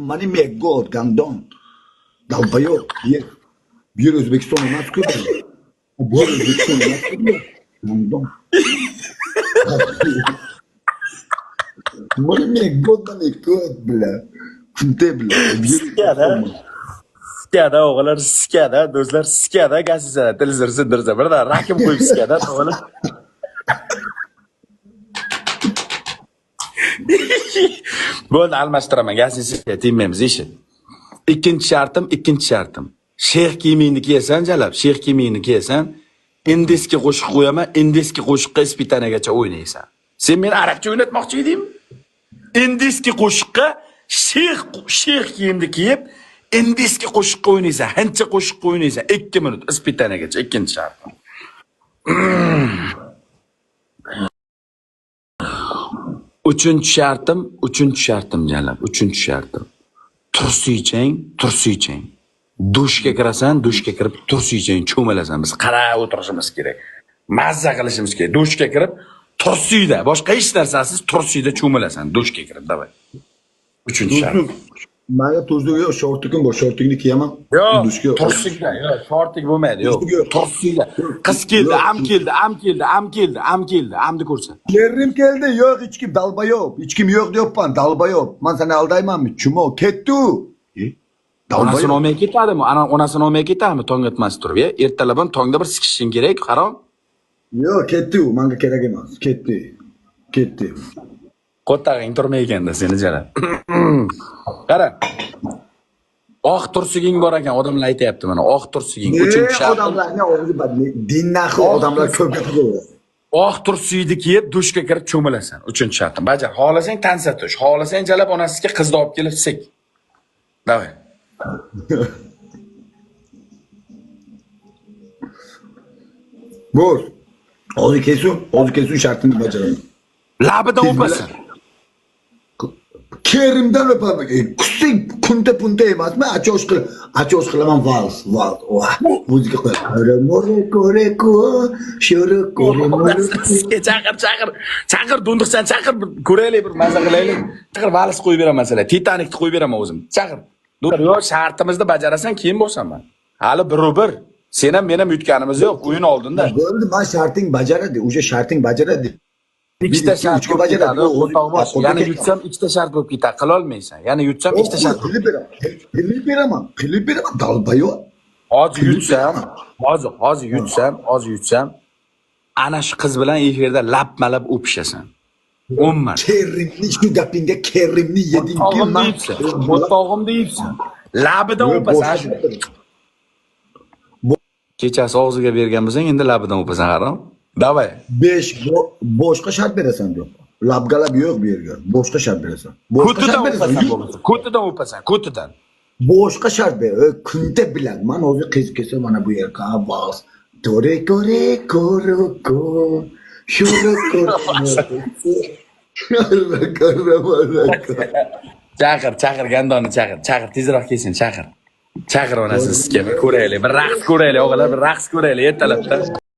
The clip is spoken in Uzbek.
Mani megod gandon. Dalbayo. Bir Özbekistan emas-ku. Bir Özbekistan emas-ku. Gandon. Mani megod bilan. Kunte bilan. Skada o'g'illar skada, do'stlar skada gazizada televizor sindirsa birdan rakim qo'yib skada o'g'illar. Bo'ldi almashtiraman, gazinsiga tegmaymiz ishi. Ikkinchi shartim. Sheyx kiyimingni kiyasan jalab, sheyx kiyimingni kiyasan, indesga qo'shiq qo'yaman, indesga qo'shiqqa ispitanagacha o'ynaysan. Sen meni arabcha o'ynatmoqchi edingmi? Indesga qo'shiqqa sheyx kiyimni kiyib, indesga qo'shiqqa o'ynaysan, hancha qo'shiqqa o'ynaysan, 2 minut ispitanagacha ikkinchi shartim. Uchinchi shartim jalab, uchinchi shartim. Tursiychang. Dushga kirasan, dushga kirib tursiychang cho'malasan. Biz qarab o'tirishimiz kerak. Mazza qilishimiz kerak. Dushga kirib tursiyda, boshqa hech narsasiz tursiyda cho'malasan, dushga kirib, davay. Uchinchi shart. Menga tuzluk yo'q, shortigim bor, shortigini kiyaman. Yo'q, tursiyda, yo'q, shortig bo'lmaydi, yo'q. Tursiyda. Qiz keldi, am keldi, amni ko'rsa. Kerim keldi, yo'q, hech kim dalbayob. Hech kim yo'q deyapman, dalbayob. Men seni aldaymanmi? Chumo, ketdi u. Onasini olmay ketadimi? Ana onasini olmay ketadimi? Tong etmas turib, ertalab ham tongda bir sikishing kerak, harom. Yo'q, ketdi u, menga kerak emas. Ketdi. Qo'ttag'ing turmay ekanda seni jala. Qara. Oq tursiging bor ekan, odamlar aytayapti mana, oq tursiging. Uchinchi shart. Odamlarning og'zi dinnaxi odamlar ko'p gapiradi. Oq tursiyni kiyib, dushga kirib cho'milasan. Uchinchi shartim. Bajar. Xohlasang tansa tush, xohlasang jalab onasiga qizni olib kelib sik. Davay. Bo'l. Og'zi kesun shartini bajaraman. Labidan o'pasan. Kerimdan o'paman. Kusing punta emasmi? Achosh qilaman vals. Muzika qo'yaman. Chaqir do'ndiqsan, chaqir ko'raylik bir mazza qilaylik. Chaqir vals qo'yib beraman masalan. Titanikni qo'yib beraman o'zim. Chaqir. Yo'q, shartimizni bajarasan, keyin bo'lsanman. Hali 1-1. Sen ham men ham yutganimiz yo'q, o'yin oldinda. Bo'ldi, men sharting bajaradi. O'sha sharting bajaradi. Ikkita shart bajaradi. O'rtoqbosh. Yana yutsam ikkita shart bo'lib ketadi. Qila olmaysan. Yana yutsam ikkita shart. Qilib beraman. Dalbayo. Hozir yutsam, ana shu qiz bilan efirda lap-malab o'pishasan. 10 marta. Kerimni shu gapingga kerimni yedingki, o'rtog'im deyibsan. Labidan o'pasan. Kechasi og'ziga bergan bo'lsang, endi labidan o'pasan, harom. Davay. 5 boshqa shart berasan yo'q. Labgalab yo'q bu yerga. Boshqa shart berasan. Ko'tidan o'pasan. Boshqa shart ber. Kunta bilan. Men hozir qiz kelsa mana bu yerga bas. Tore koroko. Shuro Chaqir gandonni chaqir tezroq kelsin, chaqir onasini sizga ko'raylik, bir raqs ko'raylik o'g'illar, bir raqs ko'raylik ertalabda.